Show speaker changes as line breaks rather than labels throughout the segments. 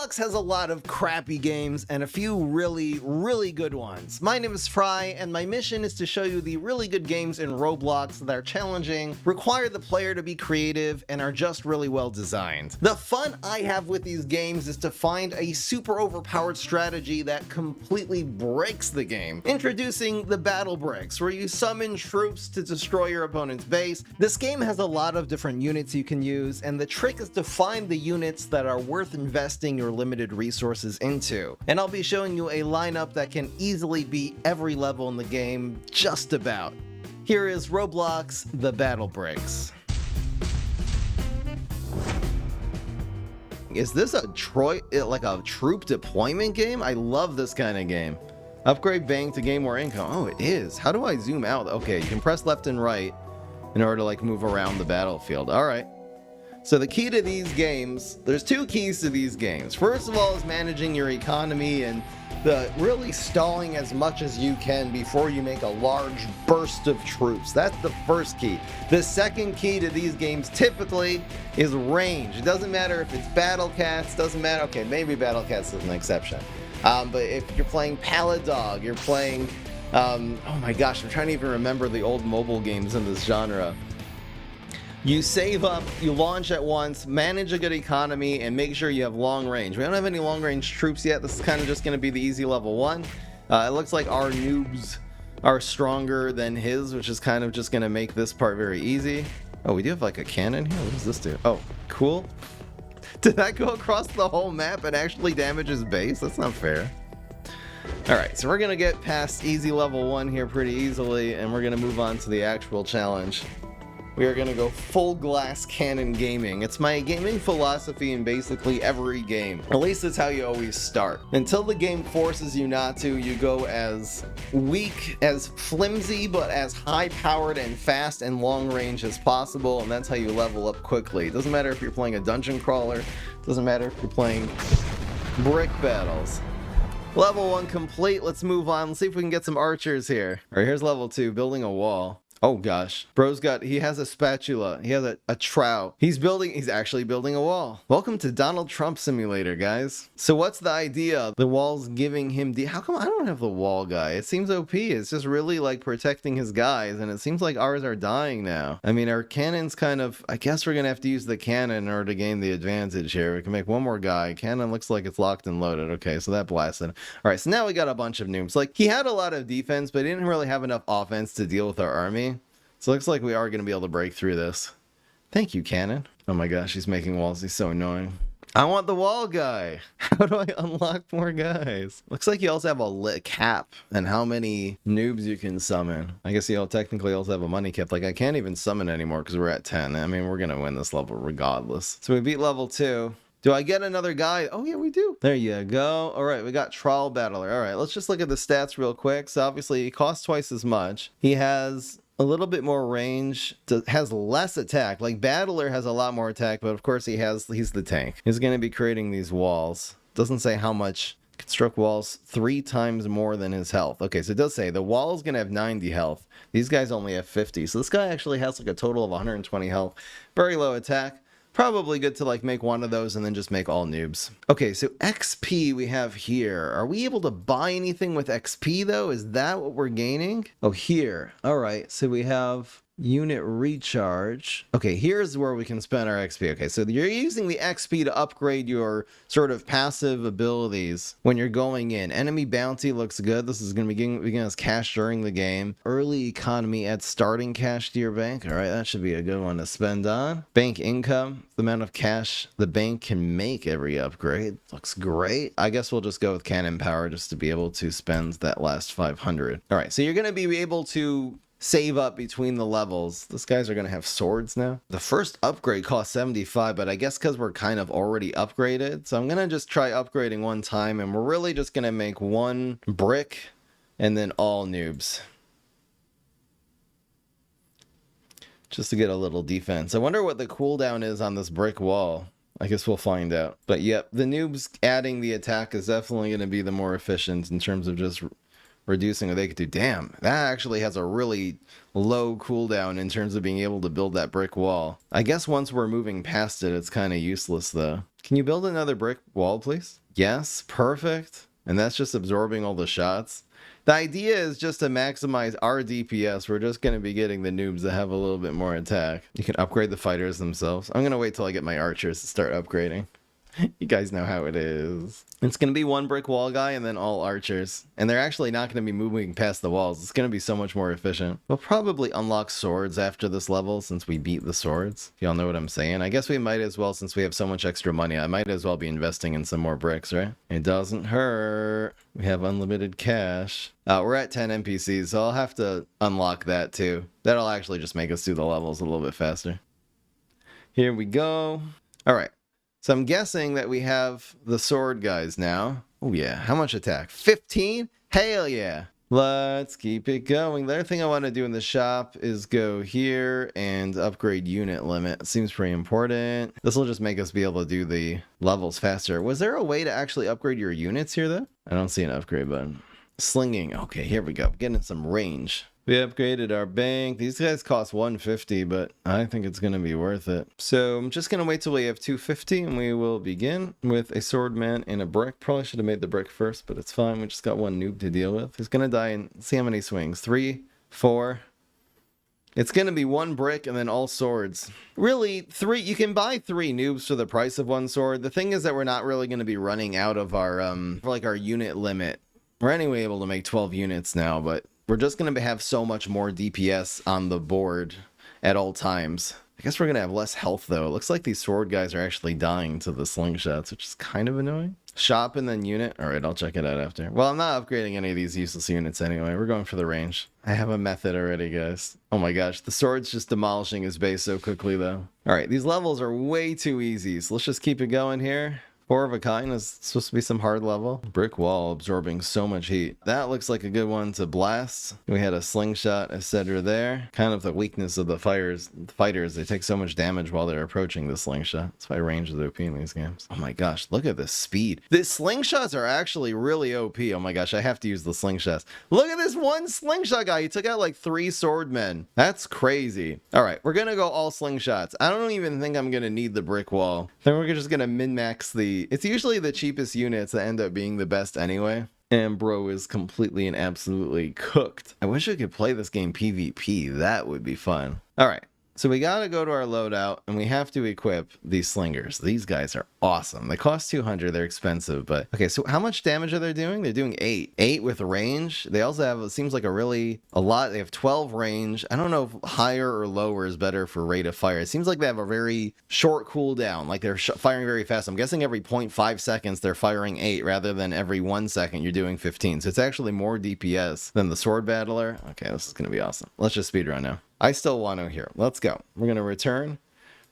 Roblox has a lot of crappy games and a few really good ones. My name is Fry, and my mission is to show you the really good games in Roblox that are challenging, require the player to be creative, and are just really well designed. The fun I have with these games is to find a super overpowered strategy that completely breaks the game. Introducing the battle bricks, where you summon troops to destroy your opponent's base. This game has a lot of different units you can use, and the trick is to find the units that are worth investing your limited resources into. And I'll be showing you a lineup that can easily beat every level in the game, just about. Here is Roblox, the Battle Bricks. Is this a troop deployment game? I love this kind of game. Upgrade bank to gain more income. Oh, it is. How do I zoom out? Okay, you can press left and right in order to like move around the battlefield. All right. So the key to these games, there's two keys to these games. First of all is managing your economy and really stalling as much as you can before you make a large burst of troops. That's the first key. The second key to these games typically is range. It doesn't matter if it's Battle Cats, doesn't matter. Okay, maybe Battle Cats is an exception. But if you're playing Paladog, you're playing, oh my gosh, I'm trying to even remember the old mobile games in this genre. You save up, you launch at once, manage a good economy, and make sure you have long range. We don't have any long range troops yet. This is kind of just going to be the easy level 1. It looks like our noobs are stronger than his, which is kind of just going to make this part very easy. Oh, we do have like a cannon here? What does this do? Oh, cool. Did that go across the whole map and actually damage his base? That's not fair. Alright, so we're going to get past easy level 1 here pretty easily, and we're going to move on to the actual challenge. We are going to go full glass cannon gaming. It's my gaming philosophy in basically every game. At least it's how you always start. Until the game forces you not to, you go as weak, as flimsy, but as high-powered and fast and long-range as possible, and that's how you level up quickly. It doesn't matter if you're playing a dungeon crawler, it doesn't matter if you're playing brick battles. Level 1 complete, let's move on. Let's see if we can get some archers here. Alright, here's level 2, building a wall. Oh gosh, he has a spatula, he has a trowel. He's actually building a wall. Welcome to Donald Trump Simulator, guys. So what's the idea? The wall's giving him how come I don't have the wall guy? It seems OP, it's just really like protecting his guys, and it seems like ours are dying now. I mean, our cannon's kind of, I guess we're gonna have to use the cannon in order to gain the advantage here. We can make one more guy. Cannon looks like it's locked and loaded. Okay, so that blasted. All right, so now we got a bunch of noobs. Like, he had a lot of defense, but he didn't really have enough offense to deal with our army. So it looks like we are going to be able to break through this. Thank you, Cannon. Oh my gosh, he's making walls. He's so annoying. I want the wall guy. How do I unlock more guys? Looks like you also have a cap and how many noobs you can summon. I guess you technically also have a money cap. Like, I can't even summon anymore because we're at 10. I mean, we're going to win this level regardless. So we beat level 2. Do I get another guy? Oh yeah, we do. There you go. All right, we got Troll Battler. All right, let's just look at the stats real quick. So obviously he costs twice as much. He has a little bit more range, has less attack. Like Battler has a lot more attack, but of course he's the tank. He's going to be creating these walls. Doesn't say how much. Construct walls 3 times more than his health. Okay, so it does say the wall is going to have 90 health. These guys only have 50. So this guy actually has like a total of 120 health. Very low attack. Probably good to like make one of those and then just make all noobs. Okay, so XP we have here. Are we able to buy anything with XP though? Is that what we're gaining? Oh, here. All right, so we have unit recharge. Okay, here's where we can spend our XP. Okay, so you're using the XP to upgrade your sort of passive abilities when you're going in. Enemy bounty looks good. This is going to be giving us cash during the game. Early economy adds starting cash to your bank. All right, that should be a good one to spend on. Bank income, the amount of cash the bank can make every upgrade. Looks great. I guess we'll just go with cannon power just to be able to spend that last 500. All right, so you're going to be able to save up between the levels. These guys are going to have swords now. The first upgrade costs 75, but I guess because we're kind of already upgraded. So I'm going to just try upgrading one time, and we're really just going to make one brick and then all noobs. Just to get a little defense. I wonder what the cooldown is on this brick wall. I guess we'll find out. But yep, the noobs adding the attack is definitely going to be the more efficient in terms of just reducing what they could do. Damn, that actually has a really low cooldown in terms of being able to build that brick wall. I guess once we're moving past it, it's kind of useless though. Can you build another brick wall, please? Yes, perfect. And that's just absorbing all the shots. The idea is just to maximize our DPS. We're just going to be getting the noobs that have a little bit more attack. You can upgrade the fighters themselves. I'm going to wait till I get my archers to start upgrading. You guys know how it is. It's going to be one brick wall guy and then all archers. And they're actually not going to be moving past the walls. It's going to be so much more efficient. We'll probably unlock swords after this level since we beat the swords. If y'all know what I'm saying. I guess we might as well, since we have so much extra money, I might as well be investing in some more bricks, right? It doesn't hurt. We have unlimited cash. We're at 10 NPCs, so I'll have to unlock that too. That'll actually just make us do the levels a little bit faster. Here we go. All right. So I'm guessing that we have the sword guys now. Oh yeah, how much attack? 15? Hell yeah. Let's keep it going. The other thing I want to do in the shop is go here and upgrade unit limit. It seems pretty important. This will just make us be able to do the levels faster. Was there a way to actually upgrade your units here though? I don't see an upgrade button. Slinging. Okay, here we go. Getting some range. We upgraded our bank. These guys cost 150, but I think it's going to be worth it. So I'm just going to wait till we have 250 and we will begin with a swordman and a brick. Probably should have made the brick first, but it's fine. We just got one noob to deal with. He's going to die in, see how many swings. 3, 4. It's going to be one brick and then all swords. Really, 3. You can buy 3 noobs for the price of one sword. The thing is that we're not really going to be running out of our, our unit limit. We're anyway able to make 12 units now, but we're just going to have so much more DPS on the board at all times. I guess we're going to have less health, though. It looks like these sword guys are actually dying to the slingshots, which is kind of annoying. Shop and then unit. All right, I'll check it out after. Well, I'm not upgrading any of these useless units anyway. We're going for the range. I have a method already, guys. Oh my gosh, the sword's just demolishing his base so quickly, though. All right, these levels are way too easy, so let's just keep it going here. 4 of a kind is supposed to be some hard level. Brick wall absorbing so much heat. That looks like a good one to blast. We had a slingshot, etc. there. Kind of the weakness of the fighters. They take so much damage while they're approaching the slingshot. That's why range is OP in these games. Oh my gosh, look at this speed. The slingshots are actually really OP. Oh my gosh, I have to use the slingshots. Look at this one slingshot guy. He took out like 3 swordmen. That's crazy. All right, we're gonna go all slingshots. I don't even think I'm gonna need the brick wall. Then we're just gonna min-max the... It's usually the cheapest units that end up being the best anyway. And bro is completely and absolutely cooked. I wish I could play this game PvP. That would be fun. All right. So we got to go to our loadout and we have to equip these slingers. These guys are awesome. They cost 200. They're expensive, but okay. So how much damage are they doing? They're doing 8. 8 with range. They also have, it seems like a lot. They have 12 range. I don't know if higher or lower is better for rate of fire. It seems like they have a very short cooldown. Like they're firing very fast. I'm guessing every 0.5 seconds they're firing 8 rather than every 1 second you're doing 15. So it's actually more DPS than the sword battler. Okay, this is going to be awesome. Let's just speedrun now. I still want to here. Let's go. We're going to return.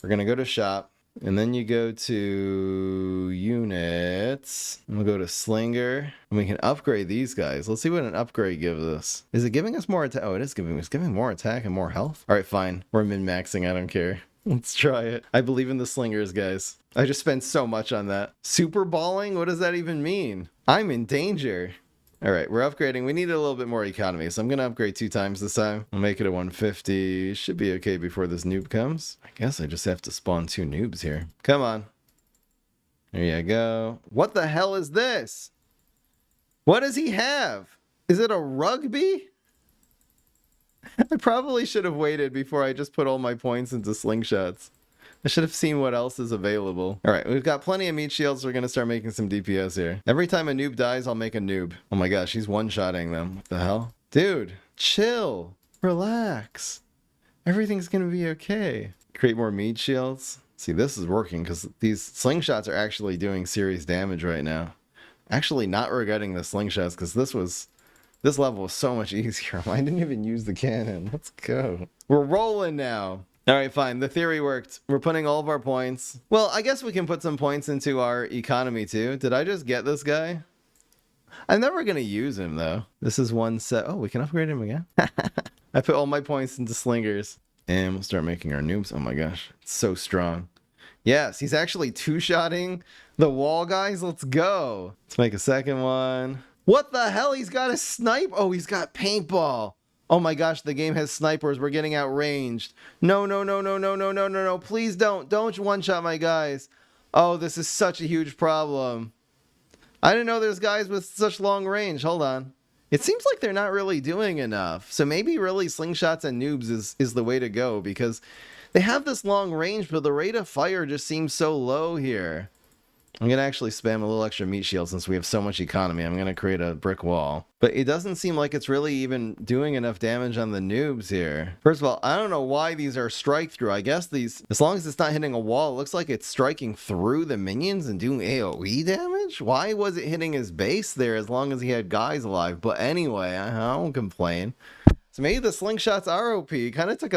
We're going to go to shop. And then you go to units. And we'll go to slinger. And we can upgrade these guys. Let's see what an upgrade gives us. Is it giving us more attack? Oh, it is giving us more attack and more health. All right, fine. We're min-maxing. I don't care. Let's try it. I believe in the slingers, guys. I just spent so much on that. Super balling? What does that even mean? I'm in danger. All right, we're upgrading. We need a little bit more economy, so I'm going to upgrade 2 times this time. I'll make it a 150. Should be okay before this noob comes. I guess I just have to spawn 2 noobs here. Come on. There you go. What the hell is this? What does he have? Is it a rugby? I probably should have waited before I just put all my points into slingshots. I should have seen what else is available. All right, we've got plenty of meat shields. We're going to start making some DPS here. Every time a noob dies, I'll make a noob. Oh my gosh, he's one-shotting them. What the hell? Dude, chill. Relax. Everything's going to be okay. Create more meat shields. See, this is working because these slingshots are actually doing serious damage right now. Actually not regretting the slingshots because this level was so much easier. I didn't even use the cannon. Let's go. We're rolling now. All right, fine. The theory worked. We're putting all of our points. Well, I guess we can put some points into our economy too. Did I just get this guy? I'm never going to use him though. This is one set. Oh, we can upgrade him again. I put all my points into slingers. And we'll start making our noobs. Oh my gosh. It's so strong. Yes, he's actually 2-shotting the wall guys. Let's go. Let's make a second one. What the hell? He's got a snipe. Oh, he's got paintball. Oh my gosh, the game has snipers. We're getting outranged. No. Please don't one-shot my guys. Oh, this is such a huge problem. I didn't know there's guys with such long range. Hold on. It seems like they're not really doing enough. So maybe really slingshots and noobs is the way to go, because they have this long range, but the rate of fire just seems so low here. I'm going to actually spam a little extra meat shield since we have so much economy. I'm going to create a brick wall. But it doesn't seem like it's really even doing enough damage on the noobs here. First of all, I don't know why these are strike through. I guess these, as long as it's not hitting a wall, it looks like it's striking through the minions and doing AoE damage? Why was it hitting his base there as long as he had guys alive? But anyway, I won't complain. So maybe the slingshots are OP. Kind of took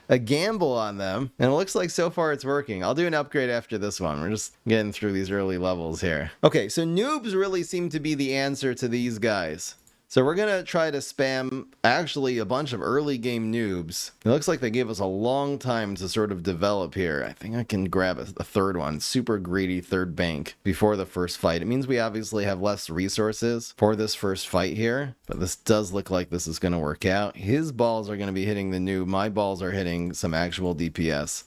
a gamble on them. And it looks like so far it's working. I'll do an upgrade after this one. We're just getting through these early levels here. Okay, so noobs really seem to be the answer to these guys. So we're going to try to spam actually a bunch of early game noobs. It looks like they gave us a long time to sort of develop here. I think I can grab a third one. Super greedy third bank before the first fight. It means we obviously have less resources for this first fight here. But this does look like this is going to work out. His balls are going to be hitting the noob. My balls are hitting some actual DPS.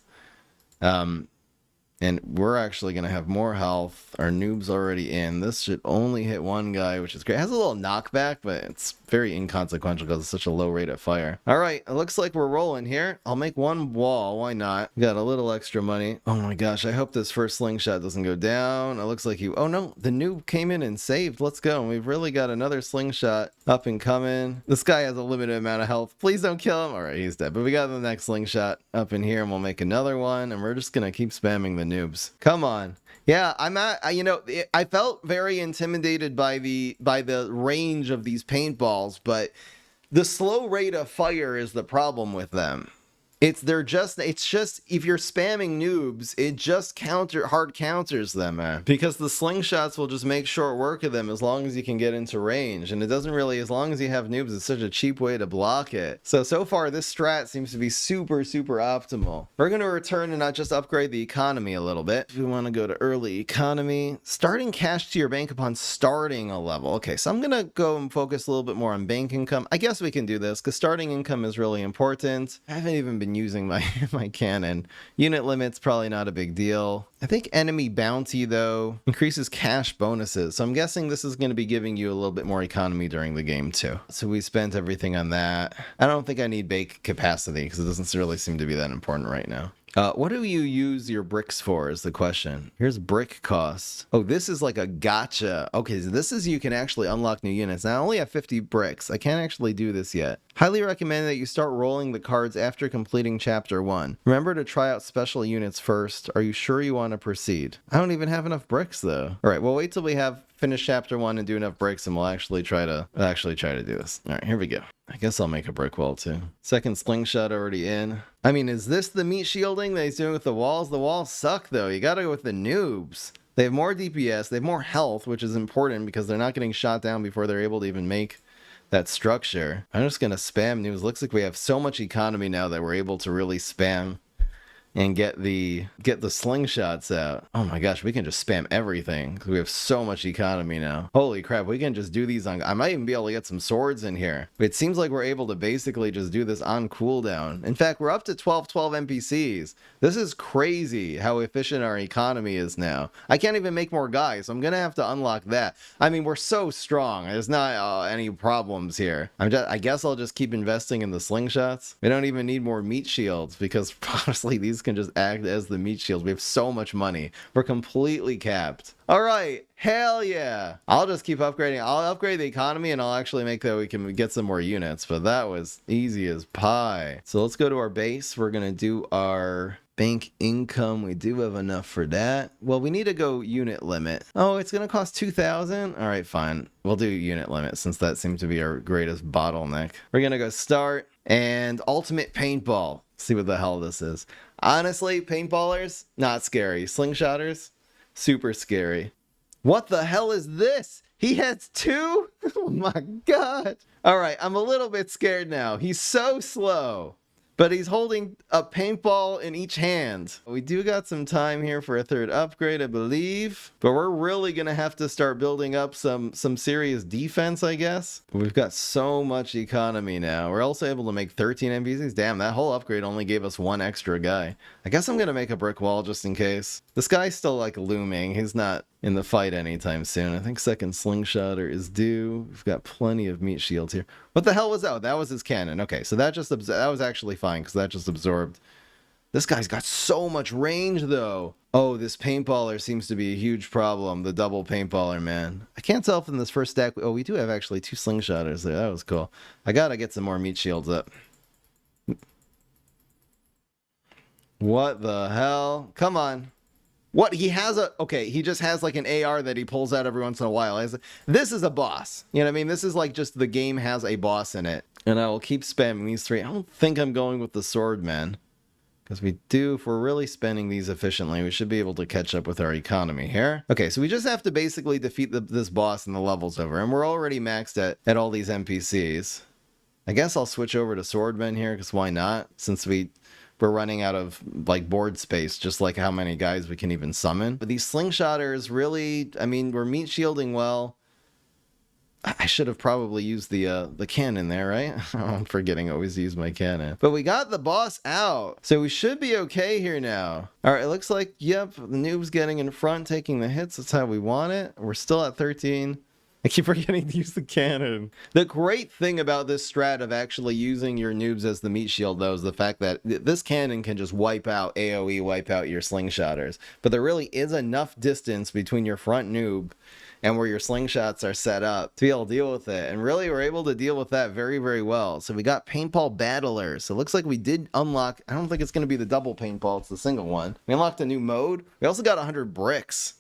And we're actually going to have more health. Our noob's already in. This should only hit one guy, which is great. It has a little knockback, but it's very inconsequential because it's such a low rate of fire. All right, it looks like we're rolling here. I'll make one wall. Why not? Got a little extra money. Oh my gosh, I hope this first slingshot doesn't go down. It looks like you... Oh no, the noob came in and saved. Let's go. We've really got another slingshot up and coming. This guy has a limited amount of health. Please don't kill him. All right, he's dead. But we got the next slingshot up in here, and we'll make another one, and we're just going to keep spamming the noobs. Come on. Yeah, I felt very intimidated by the range of these paintballs, but the slow rate of fire is the problem with them. It's just if you're spamming noobs, it just hard counters them, man. Because the slingshots will just make short work of them as long as you can get into range. And it doesn't really, as long as you have noobs, it's such a cheap way to block it. So far, this strat seems to be super, super optimal. We're going to return and not just upgrade the economy a little bit. We want to go to early economy. Starting cash to your bank upon starting a level. Okay, so I'm going to go and focus a little bit more on bank income. I guess we can do this because starting income is really important. I haven't even been using my cannon. Unit limit's probably not a big deal. I think enemy bounty though increases cash bonuses, so I'm guessing this is going to be giving you a little bit more economy during the game too. So we spent everything on that. I don't think I need bake capacity because it doesn't really seem to be that important right now. What do you use your bricks for is the question. Here's brick cost. Oh, this is like a gotcha. Okay, so this is you can actually unlock new units. Now I only have 50 bricks. I can't actually do this yet. Highly recommend that you start rolling the cards after completing chapter 1. Remember to try out special units first. Are you sure you want to proceed? I don't even have enough bricks though. All right, we'll wait till we have finished chapter 1 and do enough bricks and we'll actually try to do this. All right, here we go. I guess I'll make a brick wall too. Second slingshot already in. I mean, is this the meat shielding that he's doing with the walls? The walls suck though. You gotta go with the noobs. They have more DPS, they have more health, which is important because they're not getting shot down before they're able to even make that structure. I'm just gonna spam noobs. Looks like we have so much economy now that we're able to really spam and get the slingshots out. Oh my gosh, we can just spam everything because we have so much economy now. Holy crap, we can just do these on... I might even be able to get some swords in here. It seems like we're able to basically just do this on cooldown. In fact, we're up to 12 NPCs. This is crazy how efficient our economy is now. I can't even make more guys, so I'm gonna have to unlock that. I mean, we're so strong. There's not any problems here. I guess I'll just keep investing in the slingshots. We don't even need more meat shields because honestly, these can just act as the meat shields. We have so much money. We're completely capped. All right, hell yeah. I'll just keep upgrading. I'll upgrade the economy and I'll actually make that we can get some more units, but that was easy as pie. So let's go to our base. We're gonna do our bank income. We do have enough for that. Well, we need to go unit limit. Oh, it's gonna cost 2,000. All right, fine. We'll do unit limit since that seems to be our greatest bottleneck. We're gonna go start and ultimate paintball. See what the hell this is. Honestly, paintballers, not scary. Slingshotters, super scary. What the hell is this? He has 2? Oh my god. All right, I'm a little bit scared now. He's so slow. But he's holding a paintball in each hand. We do got some time here for a third upgrade, I believe. But we're really going to have to start building up some serious defense, I guess. We've got so much economy now. We're also able to make 13 NPCs. Damn, that whole upgrade only gave us one extra guy. I guess I'm going to make a brick wall just in case. This guy's still like looming. He's not in the fight anytime soon. I think second slingshotter is due. We've got plenty of meat shields here. What the hell was that? Oh, that was his cannon. Okay, so that was actually fine because that just absorbed. This guy's got so much range though. Oh, this paintballer seems to be a huge problem. The double paintballer, man. I can't tell if in this first stack. Oh, we do have actually 2 slingshotters there. That was cool. I gotta get some more meat shields up. What the hell? Come on. What? He has a... Okay, he just has like an AR that he pulls out every once in a while. This is a boss. You know what I mean? This is like just the game has a boss in it. And I will keep spamming these 3. I don't think I'm going with the sword, man. Because if we're really spending these efficiently, we should be able to catch up with our economy here. Okay, so we just have to basically defeat this boss and the level's over. And we're already maxed at all these NPCs. I guess I'll switch over to swordmen here, because why not? Since we're running out of like board space, just like how many guys we can even summon. But these slingshotters really, I mean, we're meat shielding well. I should have probably used the cannon there, right? I'm forgetting I always use my cannon. But we got the boss out, so we should be okay here now. All right, it looks like, yep, the noob's getting in front, taking the hits. That's how we want it. We're still at 13. I keep forgetting to use the cannon. The great thing about this strat of actually using your noobs as the meat shield, though, is the fact that this cannon can just wipe out AoE, wipe out your slingshotters. But there really is enough distance between your front noob and where your slingshots are set up to be able to deal with it. And really, we're able to deal with that very, very well. So we got paintball battlers. So it looks like we did unlock, I don't think it's going to be the double paintball, it's the single one. We unlocked a new mode. We also got 100 bricks.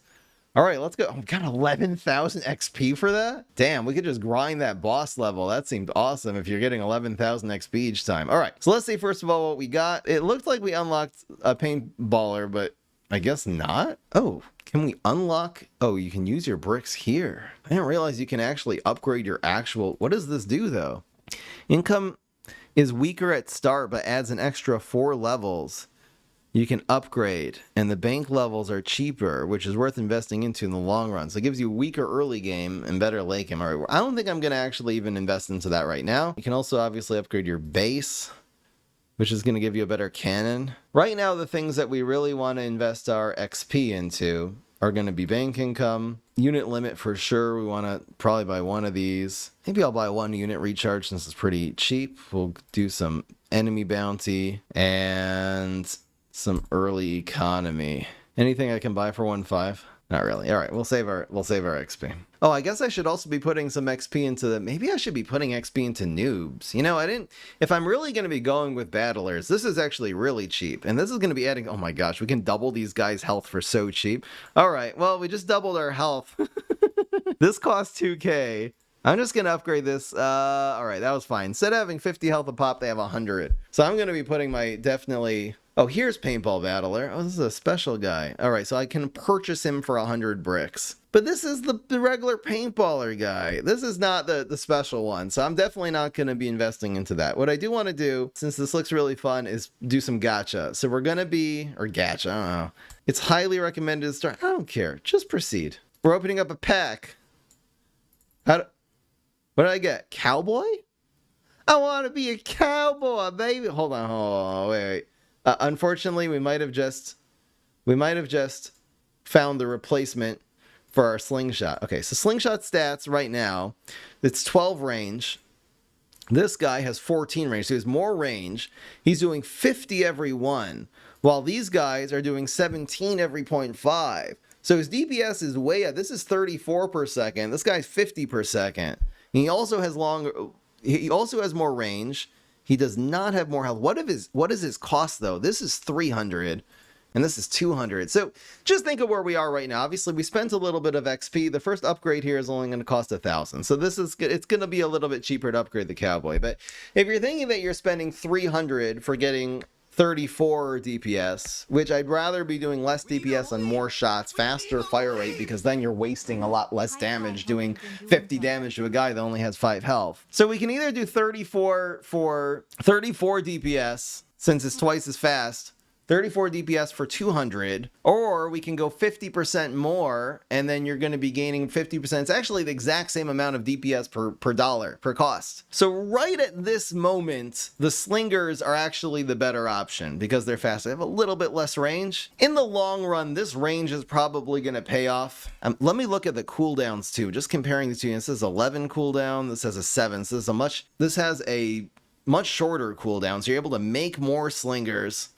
All right, let's go. Oh, we got 11,000 XP for that? Damn, we could just grind that boss level. That seemed awesome if you're getting 11,000 XP each time. All right, so let's see first of all what we got. It looked like we unlocked a paintballer, but I guess not. Oh, can we unlock? Oh, you can use your bricks here. I didn't realize you can actually upgrade your actual... What does this do, though? Income is weaker at start, but adds an extra 4 levels. You can upgrade, and the bank levels are cheaper, which is worth investing into in the long run. So it gives you a weaker early game and better late game. All right, I don't think I'm going to actually even invest into that right now. You can also obviously upgrade your base, which is going to give you a better cannon. Right now, the things that we really want to invest our XP into are going to be bank income, unit limit for sure. We want to probably buy one of these. Maybe I'll buy 1 unit recharge since it's pretty cheap. We'll do some enemy bounty and some early economy. Anything I can buy for 1.5? Not really. All right, we'll save our XP. Oh, I guess I should also be putting some XP into the... Maybe I should be putting XP into noobs. You know, if I'm really going to be going with battlers, this is actually really cheap. And this is going to be adding... Oh my gosh, we can double these guys' health for so cheap. All right, well, we just doubled our health. This costs 2K. I'm just going to upgrade this. All right, that was fine. Instead of having 50 health a pop, they have 100. So I'm going to be putting my definitely... Oh, here's Paintball Battler. Oh, this is a special guy. All right, so I can purchase him for 100 bricks. But this is the regular Paintballer guy. This is not the special one, so I'm definitely not going to be investing into that. What I do want to do, since this looks really fun, is do some gacha. So we're going to be... Or gacha, I don't know. It's highly recommended to start... I don't care. Just proceed. We're opening up a pack. What did I get? Cowboy? I want to be a cowboy, baby. Hold on, wait. Unfortunately, we might have just found the replacement for our slingshot. Okay, so slingshot stats right now, it's 12 range. This guy has 14 range, so he has more range. He's doing 50 every one, while these guys are doing 17 every 0.5. So his DPS is way up. This is 34 per second. This guy's 50 per second. He also has more range. He does not have more health. What is his cost, though? This is 300, and this is 200. So just think of where we are right now. Obviously, we spent a little bit of XP. The first upgrade here is only going to cost 1,000. So it's going to be a little bit cheaper to upgrade the Cowboy. But if you're thinking that you're spending 300 for getting 34 DPS, which I'd rather be doing less DPS on more shots, faster fire rate, because then you're wasting a lot less damage doing 50 damage to a guy that only has 5 health. So we can either do 34 DPS since it's twice as fast. 34 DPS for 200, or we can go 50% more, and then you're going to be gaining 50%. It's actually the exact same amount of DPS per dollar, per cost. So right at this moment, the slingers are actually the better option because they're fast. They have a little bit less range. In the long run, this range is probably going to pay off. Let me look at the cooldowns too, just comparing the two. This is 11 cooldown, this has a 7, so this has a much shorter cooldown, so you're able to make more slingers.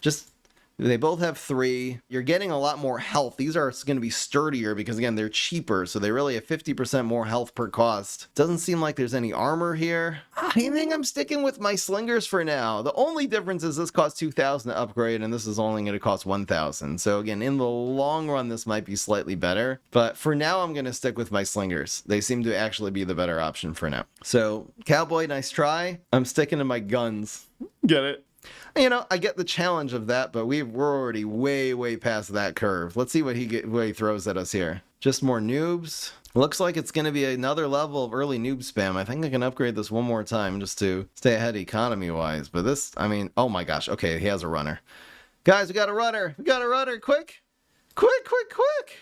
They both have 3. You're getting a lot more health. These are going to be sturdier because, again, they're cheaper. So they really have 50% more health per cost. Doesn't seem like there's any armor here. I think I'm sticking with my slingers for now. The only difference is this costs 2,000 to upgrade, and this is only going to cost 1,000. So, again, in the long run, this might be slightly better. But for now, I'm going to stick with my slingers. They seem to actually be the better option for now. So, Cowboy, nice try. I'm sticking to my guns. Get it? You know, I get the challenge of that, but we're already way past that curve. Let's see what he throws at us here. Just more noobs. Looks like it's going to be another level of early noob spam. I think I can upgrade this one more time just to stay ahead economy-wise. But this, I mean, oh my gosh. Okay, he has a runner. Guys, we got a runner. We got a runner. Quick.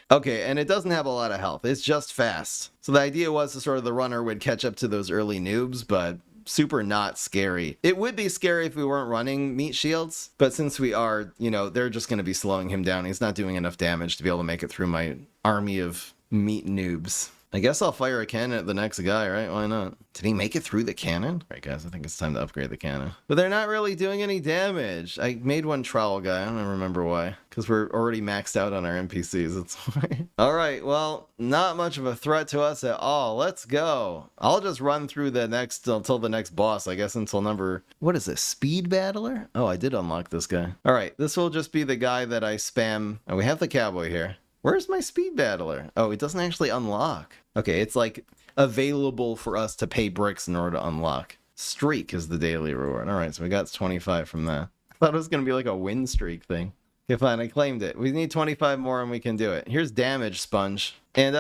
Okay, and it doesn't have a lot of health. It's just fast. So the idea was to sort of the runner would catch up to those early noobs, but super not scary. It would be scary if we weren't running meat shields, but since we are, you know, they're just going to be slowing him down. He's not doing enough damage to be able to make it through my army of meat noobs. I guess I'll fire a cannon at the next guy, right? Why not? Did he make it through the cannon? All right, guys, I think it's time to upgrade the cannon. But they're not really doing any damage. I made one trowel guy. I don't remember why. Because we're already maxed out on our NPCs. That's why. All right, well, not much of a threat to us at all. Let's go. I'll just run through the next until the next boss, I guess, until number... What is this? Speed Battler? Oh, I did unlock this guy. All right, this will just be the guy that I spam. Oh, we have the cowboy here. Where's my speed battler? Oh, it doesn't actually unlock. Okay, it's like available for us to pay bricks in order to unlock. Streak is the daily reward. All right, so we got 25 from that. I thought it was going to be like a win streak thing. Okay, fine, I claimed it. We need 25 more and we can do it. Here's damage sponge. And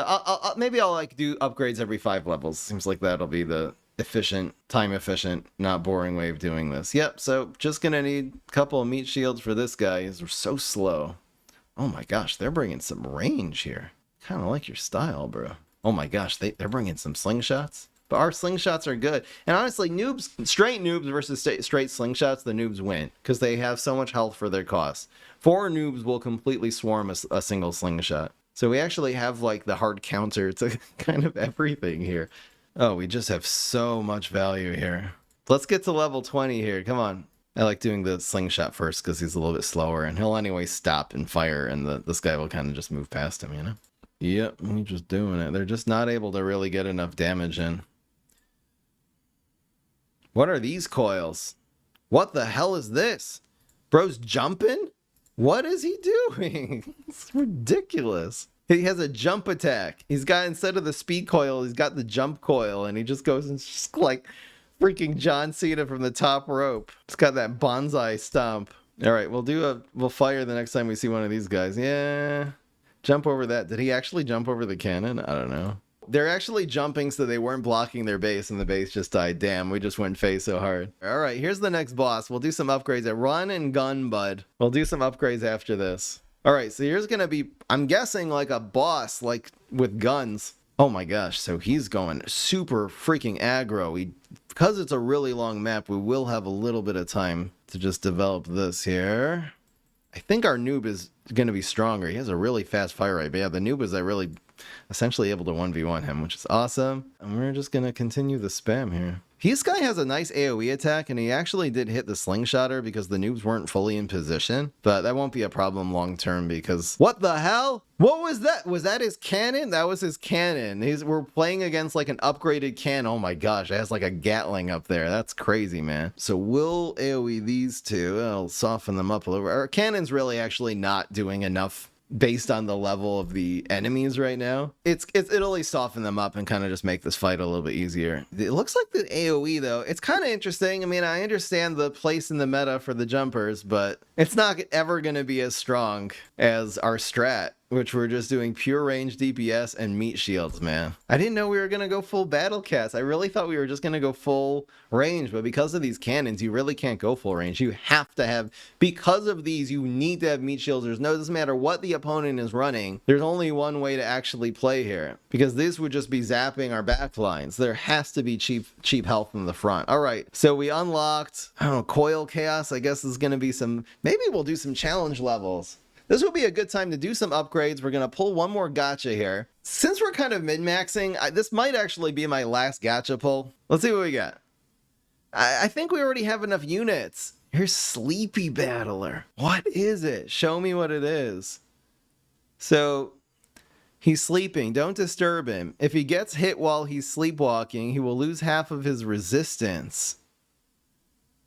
maybe I'll like do upgrades every 5 levels. Seems like that'll be the efficient, time efficient, not boring way of doing this. Yep, so just going to need a couple of meat shields for this guy. He's so slow. Oh my gosh, they're bringing some range here. Kind of like your style, bro. Oh my gosh, they're bringing some slingshots. But our slingshots are good. And honestly, straight noobs versus straight slingshots, the noobs win. Because they have so much health for their cost. 4 noobs will completely swarm a single slingshot. So we actually have like the hard counter to kind of everything here. Oh, we just have so much value here. Let's get to level 20 here. Come on. I like doing the slingshot first because he's a little bit slower, and he'll anyway stop and fire, and this guy will kind of just move past him, you know? Yep, he's just doing it. They're just not able to really get enough damage in. What are these coils? What the hell is this? Bro's jumping? What is he doing? It's ridiculous. He has a jump attack. He's got, instead of the speed coil, he's got the jump coil, and he just goes and just like... freaking John Cena from the top rope. It's got that bonsai stomp. All right, we'll fire the next time we see one of these guys. Yeah. Jump over that. Did he actually jump over the cannon? I don't know. They're actually jumping so they weren't blocking their base and the base just died. Damn, we just went face so hard. All right, here's the next boss. We'll do some upgrades at run and gun, bud. We'll do some upgrades after this. All right, so here's going to be, I'm guessing like a boss like with guns. Oh my gosh, so he's going super freaking aggro. Because it's a really long map, we will have a little bit of time to just develop this here. I think our noob is going to be stronger. He has a really fast fire rate. But yeah, the noob is really essentially able to 1v1 him, which is awesome. And we're just going to continue the spam here. This guy has a nice AoE attack, and he actually did hit the slingshotter because the noobs weren't fully in position. But that won't be a problem long term because... What the hell? What was that? Was that his cannon? That was his cannon. We're playing against like an upgraded cannon. Oh my gosh, it has like a Gatling up there. That's crazy, man. So we'll AoE these two. I'll soften them up a little. Our cannon's really actually not doing enough based on the level of the enemies right now. It'll only soften them up and kind of just make this fight a little bit easier. It looks like the AoE though, it's kind of interesting. I mean, I understand the place in the meta for the jumpers, but it's not ever going to be as strong as our strat. which we're just doing pure range DPS and meat shields, man. I didn't know we were going to go full battle cast. I really thought we were just going to go full range, but because of these cannons, you really can't go full range. You have to have, because of these, you need to have meat shields. Doesn't matter what the opponent is running. There's only one way to actually play here, because this would just be zapping our back lines. There has to be cheap health in the front. All right, so we unlocked, I don't know, Coil Chaos. I guess is going to be some, maybe we'll do some challenge levels. This will be a good time to do some upgrades. We're going to pull one more gacha here. Since we're kind of min-maxing, this might actually be my last gacha pull. Let's see what we got. I think we already have enough units. Here's Sleepy Battler. What is it? Show me what it is. So, he's sleeping. Don't disturb him. If he gets hit while he's sleepwalking, he will lose half of his resistance.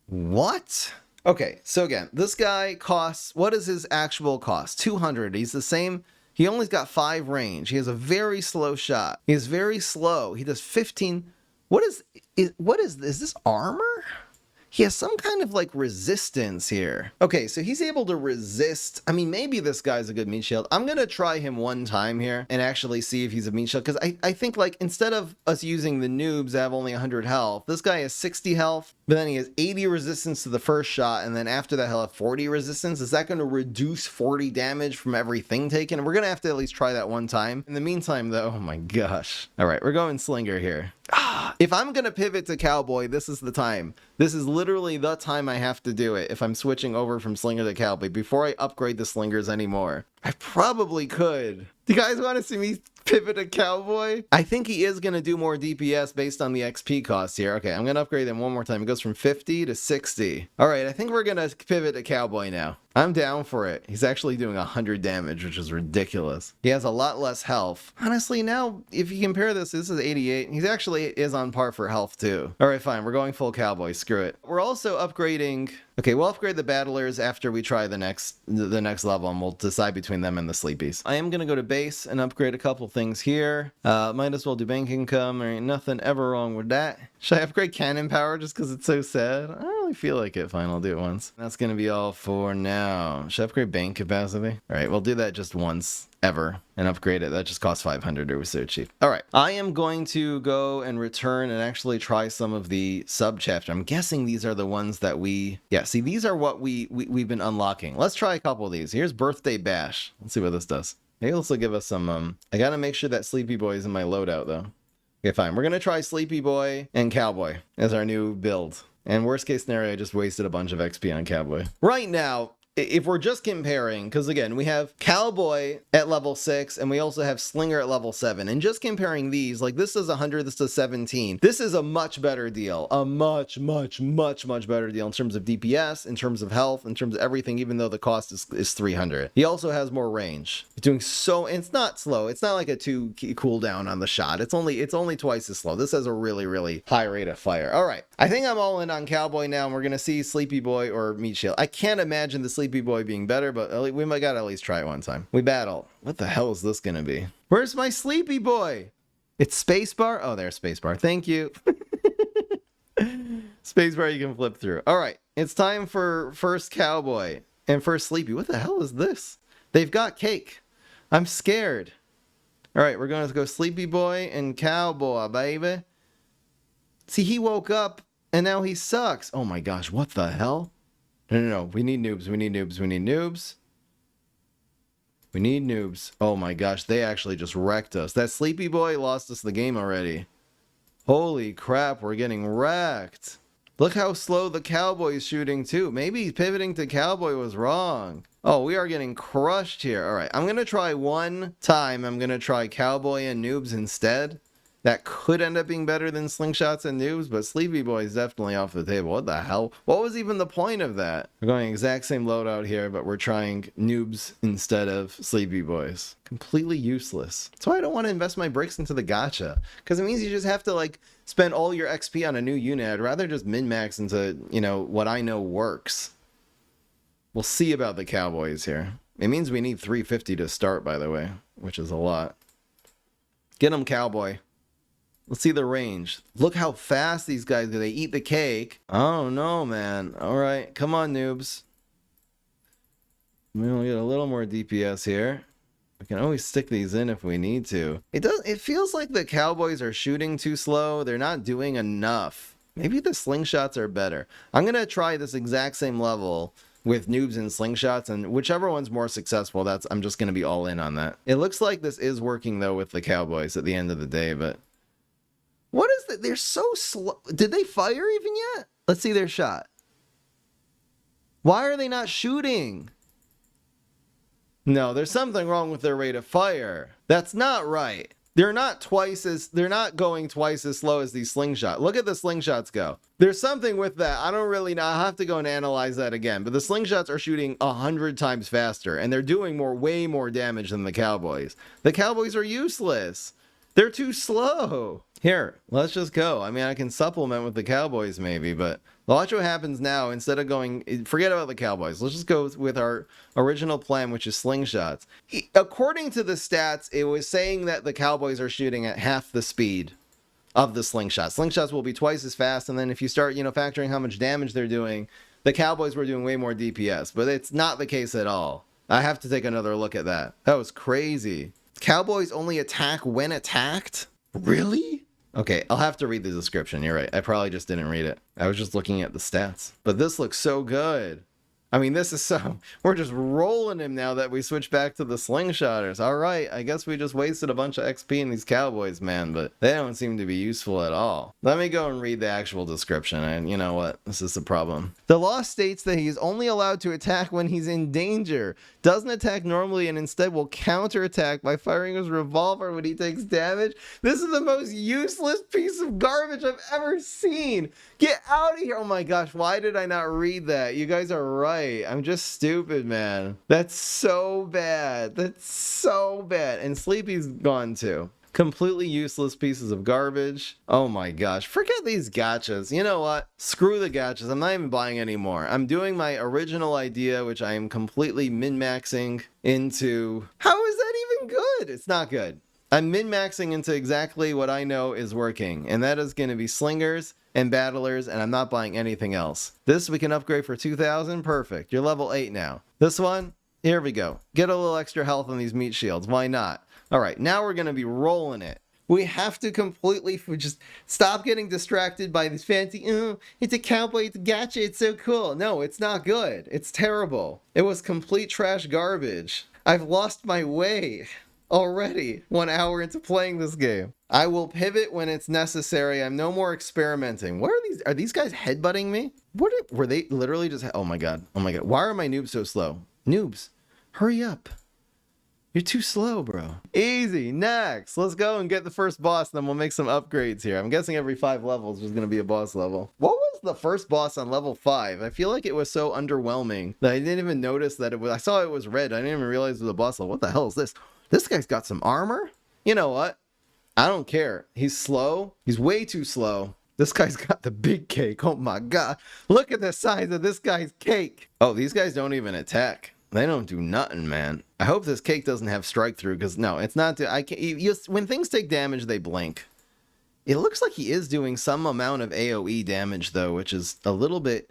What? Okay, so again, this guy costs, what is his actual cost? 200. He's the same, he only's got 5 range. He has a very slow shot. He is very slow. He does 15. What is this armor? He has some kind of like resistance here. Okay, so he's able to resist. I mean, maybe this guy's a good meat shield. I'm gonna try him one time here and actually see if he's a meat shield, because I think like instead of us using the noobs that have only 100 health, this guy has 60 health, but then he has 80 resistance to the first shot, and then after that he'll have 40 resistance. Is that gonna reduce 40 damage from everything taken? We're gonna have to at least try that one time. In the meantime though, oh my gosh. All right, we're going Slinger here. If I'm gonna pivot to Cowboy, this is the time. This is literally the time I have to do it if I'm switching over from Slinger to Cowboy before I upgrade the Slingers anymore. I probably could. Do you guys want to see me pivot to Cowboy? I think he is going to do more DPS based on the XP cost here. Okay, I'm going to upgrade him one more time. It goes from 50 to 60. All right, I think we're going to pivot to Cowboy now. I'm down for it. He's actually doing 100 damage, which is ridiculous. He has a lot less health. Honestly, now, if you compare this is 88. He actually is on par for health, too. All right, fine. We're going full Cowboy. Screw it. We're also upgrading... Okay, we'll upgrade the battlers after we try the next level, and we'll decide between them and the sleepies. I am going to go to base and upgrade a couple things here. Might as well do bank income. There ain't nothing ever wrong with that. Should I upgrade cannon power just because it's so sad? I don't really feel like it. Fine, I'll do it once. That's going to be all for now. Should I upgrade bank capacity? All right, we'll do that just once. Ever and upgrade it. That just costs 500. It was so cheap. All right, I am going to go and return and actually try some of the sub chapter. I'm guessing these are the ones that see, these are what we've been unlocking. Let's try a couple of these. Here's Birthday Bash. Let's see what this does. Maybe this will give us some I gotta make sure that Sleepy Boy is in my loadout though. Okay, fine. We're gonna try Sleepy Boy and Cowboy as our new build. And worst case scenario, I just wasted a bunch of XP on Cowboy. Right now, if we're just comparing, because again, we have Cowboy at level 6, and we also have Slinger at level 7, and just comparing these, like this is 100, this is 17. This is a much better deal, a much better deal in terms of DPS, in terms of health, in terms of everything, even though the cost is 300. He also has more range. He's doing so, and it's not slow. It's not like a 2 cooldown on the shot. It's only twice as slow. This has a really high rate of fire. All right, I think I'm all in on Cowboy now, and we're gonna see Sleepy Boy or Meat Shield. I can't imagine the Sleepy Boy being better, but we might gotta at least try it one time. We battle. What the hell is this gonna be? Where's my Sleepy Boy? It's spacebar? Oh, there's spacebar. Thank you. Spacebar you can flip through. All right, it's time for first Cowboy and first Sleepy. What the hell is this? They've got cake. I'm scared. All right, we're going to go Sleepy Boy and Cowboy, baby. See, he woke up and now he sucks. Oh my gosh, what the hell? No. We need noobs. We need noobs. We need noobs. We need noobs. Oh my gosh, they actually just wrecked us. That Sleepy Boy lost us the game already. Holy crap, we're getting wrecked. Look how slow the Cowboy's shooting too. Maybe pivoting to Cowboy was wrong. Oh, we are getting crushed here. All right, I'm going to try one time. I'm going to try Cowboy and noobs instead. That could end up being better than slingshots and noobs, but Sleepy Boy is definitely off the table. What the hell? What was even the point of that? We're going exact same loadout here, but we're trying noobs instead of Sleepy Boys. Completely useless. That's why I don't want to invest my bricks into the gacha, because it means you just have to like spend all your XP on a new unit. I'd rather just min-max into, you know, what I know works. We'll see about the Cowboys here. It means we need 350 to start, by the way, which is a lot. Get him, Cowboy. Let's see the range. Look how fast these guys do. They eat the cake. Oh, no, man. All right. Come on, noobs. We'll get a little more DPS here. We can always stick these in if we need to. It feels like the Cowboys are shooting too slow. They're not doing enough. Maybe the slingshots are better. I'm going to try this exact same level with noobs and slingshots, and whichever one's more successful, I'm just going to be all in on that. It looks like this is working, though, with the Cowboys at the end of the day, but... What is it? They're so slow. Did they fire even yet? Let's see their shot. Why are they not shooting? No, there's something wrong with their rate of fire. That's not right. They're not going twice as slow as these slingshots. Look at the slingshots go. There's something with that. I don't really know. I'll have to go and analyze that again. But the slingshots are shooting 100 times faster, and they're doing way more damage than the Cowboys. The Cowboys are useless. They're too slow. Here, let's just go. I mean, I can supplement with the Cowboys maybe, but watch what happens now. Instead of going, forget about the Cowboys. Let's just go with our original plan, which is slingshots. According to the stats, it was saying that the Cowboys are shooting at half the speed of the slingshots. Slingshots will be twice as fast, and then if you start, factoring how much damage they're doing, the Cowboys were doing way more DPS, but it's not the case at all. I have to take another look at that. That was crazy. Cowboys only attack when attacked? Really? Okay, I'll have to read the description. You're right. I probably just didn't read it. I was just looking at the stats. But this looks so good. I mean, this is so... We're just rolling him now that we switch back to the slingshotters. All right, I guess we just wasted a bunch of XP in these Cowboys, man, but they don't seem to be useful at all. Let me go and read the actual description, and you know what? This is the problem. The law states that he is only allowed to attack when he's in danger, doesn't attack normally, and instead will counterattack by firing his revolver when he takes damage. This is the most useless piece of garbage I've ever seen. Get out of here. Oh my gosh, why did I not read that? You guys are right. I'm just stupid, man. That's so bad. That's so bad. And Sleepy's gone too. Completely useless pieces of garbage. Oh my gosh. Forget these gachas. You know what? Screw the gachas. I'm not even buying anymore. I'm doing my original idea, which I am completely min-maxing into. How is that even good? It's not good. I'm min-maxing into exactly what I know is working, and that is going to be slingers and battlers, and I'm not buying anything else. This we can upgrade for 2,000. Perfect. You're level 8 now. This one, here we go. Get a little extra health on these meat shields. Why not? All right, now we're going to be rolling it. We have to completely just stop getting distracted by this fancy, oh, it's a cowboy, it's a gacha, it's so cool. No, it's not good. It's terrible. It was complete trash garbage. I've lost my way already 1 hour into playing this game. I will pivot when it's necessary. I'm no more experimenting. What are these? Are these guys headbutting me? Were they literally just... Oh my god. Oh my god. Why are my noobs so slow? Noobs, hurry up. You're too slow, bro. Easy. Next. Let's go and get the first boss, then we'll make some upgrades here. I'm guessing every 5 levels there's going to be a boss level. What was the first boss on level 5? I feel like it was so underwhelming that I didn't even notice that it was... I saw it was red. I didn't even realize it was a boss level. What the hell is this? This guy's got some armor? You know what? I don't care. He's slow. He's way too slow. This guy's got the big cake. Oh my god. Look at the size of this guy's cake. Oh, these guys don't even attack. They don't do nothing, man. I hope this cake doesn't have strike through, because no, it's not. I can't. When things take damage, they blink. It looks like he is doing some amount of AoE damage, though, which is a little bit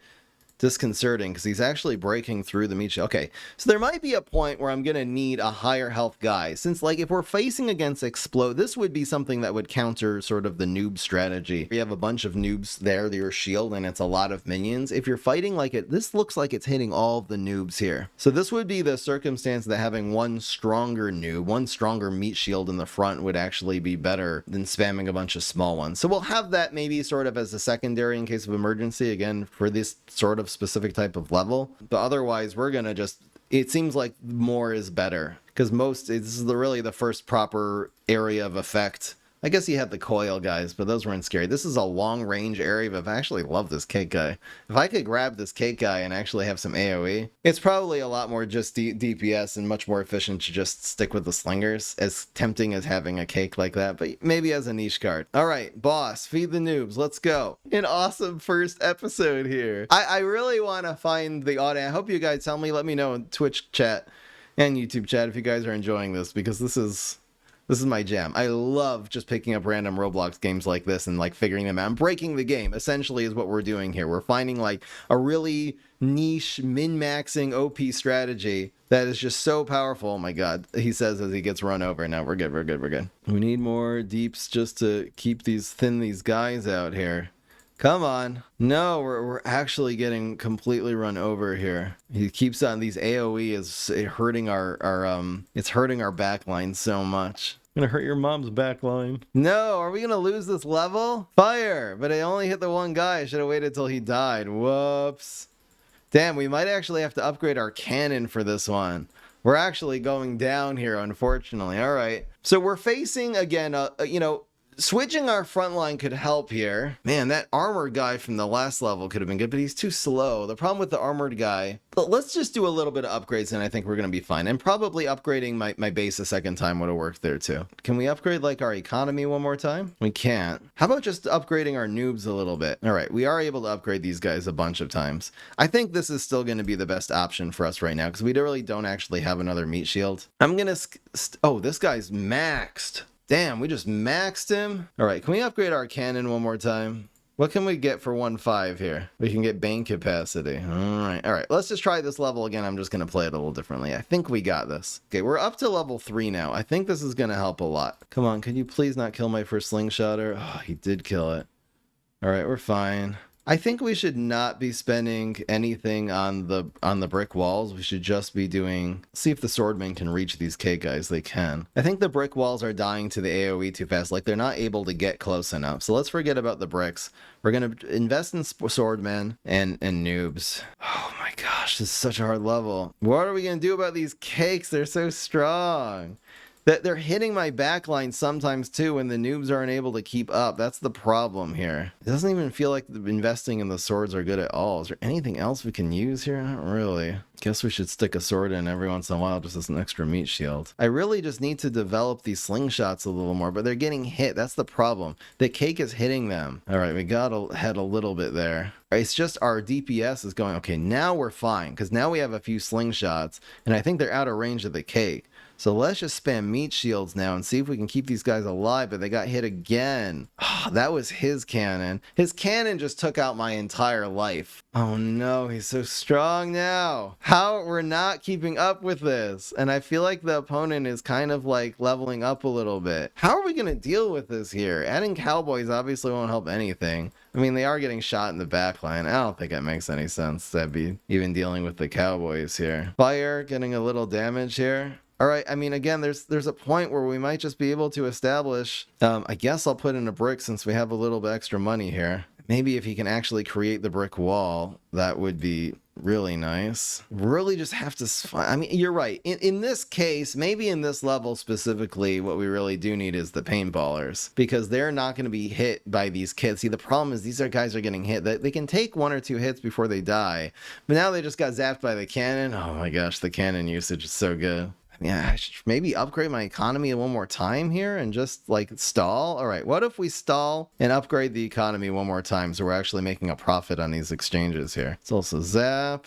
disconcerting because he's actually breaking through the meat shield. Okay, so there might be a point where I'm gonna need a higher health guy, since like if we're facing against explode, this would be something that would counter sort of the noob strategy. You have a bunch of noobs there, your shield, and it's a lot of minions. If you're fighting like it, this looks like it's hitting all of the noobs here. So this would be the circumstance that having one stronger noob, one stronger meat shield in the front would actually be better than spamming a bunch of small ones. So we'll have that maybe sort of as a secondary in case of emergency, again, for this sort of specific type of level. But otherwise, we're gonna just... It seems like more is better, because this is really the first proper area of effect. I guess you had the coil guys, but those weren't scary. This is a long range area, but I actually love this cake guy. If I could grab this cake guy and actually have some AoE, it's probably a lot more just DPS and much more efficient to just stick with the slingers, as tempting as having a cake like that, but maybe as a niche card. All right, boss, feed the noobs, let's go. An awesome first episode here. I really want to find the audience. I hope you guys tell me, let me know in Twitch chat and YouTube chat if you guys are enjoying this, because this is This is my jam. I love just picking up random Roblox games like this and like figuring them out. And breaking the game, essentially, is what we're doing here. We're finding like a really niche, min-maxing OP strategy that is just so powerful. Oh my god, he says as he gets run over. Now we're good, we're good, we're good. We need more deeps just to keep these guys out here. Come on. No, we're actually getting completely run over here. He keeps on these AoE is hurting it's hurting our backline so much. Gonna hurt your mom's backline. No, are we gonna lose this level? Fire! But I only hit the one guy. I should have waited till he died. Whoops. Damn, we might actually have to upgrade our cannon for this one. We're actually going down here, unfortunately. All right. So we're facing, again, switching our front line could help here. Man, that armored guy from the last level could have been good, but he's too slow. The problem with the armored guy, but let's just do a little bit of upgrades and I think we're going to be fine. And probably upgrading my base a second time would have worked there too. Can we upgrade like our economy one more time? We can't. How about just upgrading our noobs a little bit? All right, we are able to upgrade these guys a bunch of times. I think this is still going to be the best option for us right now because we really don't actually have another meat shield. I'm going to... Oh, this guy's maxed. Damn, we just maxed him. All right, can we upgrade our cannon one more time? What can we get for 1.5 here? We can get bane capacity. All right. Let's just try this level again. I'm just going to play it a little differently. I think we got this. Okay, we're up to level 3 now. I think this is going to help a lot. Come on, can you please not kill my first slingshotter? Oh, he did kill it. All right, we're fine. I think we should not be spending anything on the brick walls. We should just be doing... See if the swordmen can reach these K guys. They can. I think the brick walls are dying to the AoE too fast. Like, they're not able to get close enough. So let's forget about the bricks. We're going to invest in swordmen and noobs. Oh my gosh, this is such a hard level. What are we going to do about these cakes? They're so strong. They're hitting my backline sometimes too when the noobs aren't able to keep up. That's the problem here. It doesn't even feel like investing in the swords are good at all. Is there anything else we can use here? Not really. Guess we should stick a sword in every once in a while just as an extra meat shield. I really just need to develop these slingshots a little more, but they're getting hit. That's the problem. The cake is hitting them. All right, we got ahead a little bit there. It's just our DPS is going, okay, now we're fine because now we have a few slingshots and I think they're out of range of the cake. So let's just spam meat shields now and see if we can keep these guys alive, but they got hit again. Oh, that was his cannon. His cannon just took out my entire life. Oh no, he's so strong now. How we're not keeping up with this. And I feel like the opponent is kind of like leveling up a little bit. How are we going to deal with this here? Adding cowboys obviously won't help anything. I mean, they are getting shot in the backline. I don't think it makes any sense to be even dealing with the cowboys here. Fire getting a little damage here. All right, I mean, again, there's a point where we might just be able to establish, I guess I'll put in a brick since we have a little bit extra money here. Maybe if he can actually create the brick wall, that would be really nice. Really just have to, I mean, you're right. In this case, maybe in this level specifically, what we really do need is the paintballers because they're not going to be hit by these kids. See, the problem is these guys are getting hit. They can take 1 or 2 hits before they die, but now they just got zapped by the cannon. Oh my gosh, the cannon usage is so good. Yeah, I should maybe upgrade my economy one more time here and just like stall. All right, what if we stall and upgrade the economy one more time so we're actually making a profit on these exchanges here? It's also zap.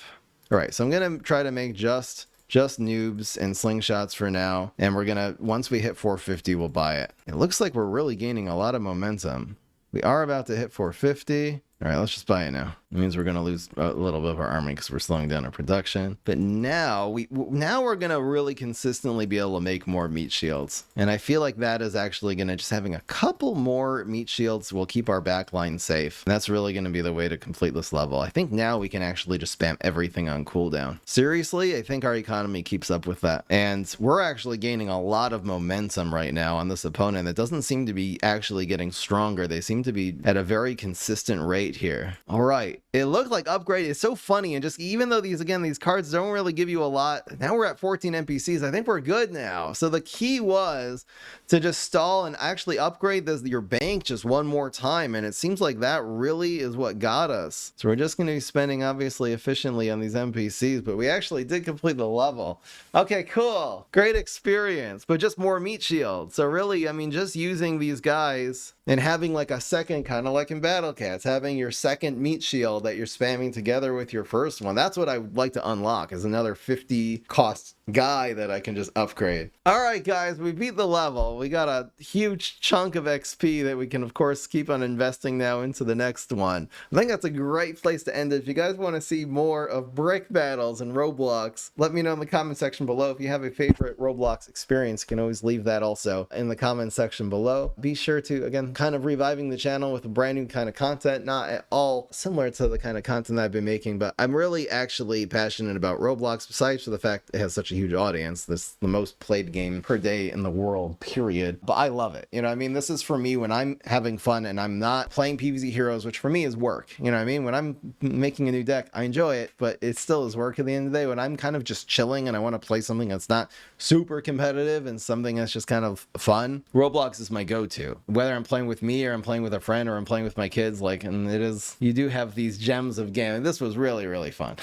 All right, so I'm gonna try to make just noobs and slingshots for now, and we're gonna, once we hit 450, we'll buy it. It looks like we're really gaining a lot of momentum. We are about to hit 450. All right, let's just buy it now. It means we're going to lose a little bit of our army because we're slowing down our production. But now we're going to really consistently be able to make more meat shields. And I feel like that is actually going to, just having a couple more meat shields will keep our backline safe. And that's really going to be the way to complete this level. I think now we can actually just spam everything on cooldown. Seriously, I think our economy keeps up with that. And we're actually gaining a lot of momentum right now on this opponent that doesn't seem to be actually getting stronger. They seem to be at a very consistent rate here. All right. It looked like upgrade is so funny, and just even though these cards don't really give you a lot, now we're at 14 NPCs. I think we're good now. So the key was to just stall and actually upgrade your bank just one more time, and it seems like that really is what got us. So we're just going to be spending obviously efficiently on these NPCs, but we actually did complete the level. Okay, cool. Great experience, but just more meat shields. So really, I mean, just using these guys and having like a second, kind of like in Battle Cats, having your second meat shield that you're spamming together with your first one. That's what I would like to unlock, is another 50 cost guy that I can just upgrade. Alright guys, we beat the level. We got a huge chunk of XP that we can of course keep on investing now into the next one. I think that's a great place to end it. If you guys want to see more of brick battles and Roblox, let me know in the comment section below. If you have a favorite Roblox experience, you can always leave that also in the comment section below. Be sure to, again, kind of reviving the channel with a brand new kind of content, not at all similar to the kind of content I've been making, but I'm really actually passionate about Roblox, besides for the fact it has such a huge audience. This is the most played game per day in the world, period. But I love it. You know what I mean? This is for me when I'm having fun and I'm not playing PvZ Heroes, which for me is work. You know what I mean? When I'm making a new deck, I enjoy it, but it still is work at the end of the day. When I'm kind of just chilling and I want to play something that's not super competitive and something that's just kind of fun, Roblox is my go-to. Whether I'm playing with me or I'm playing with a friend or I'm playing with my kids, like, and it is, you do have these gems of game. This was really, really fun.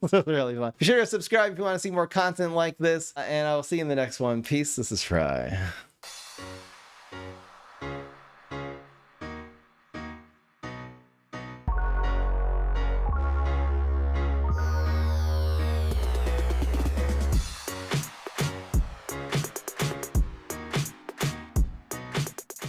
This was really fun. Be sure to subscribe if you want to see more content like this, and I'll see you in the next one. Peace. This is Fry.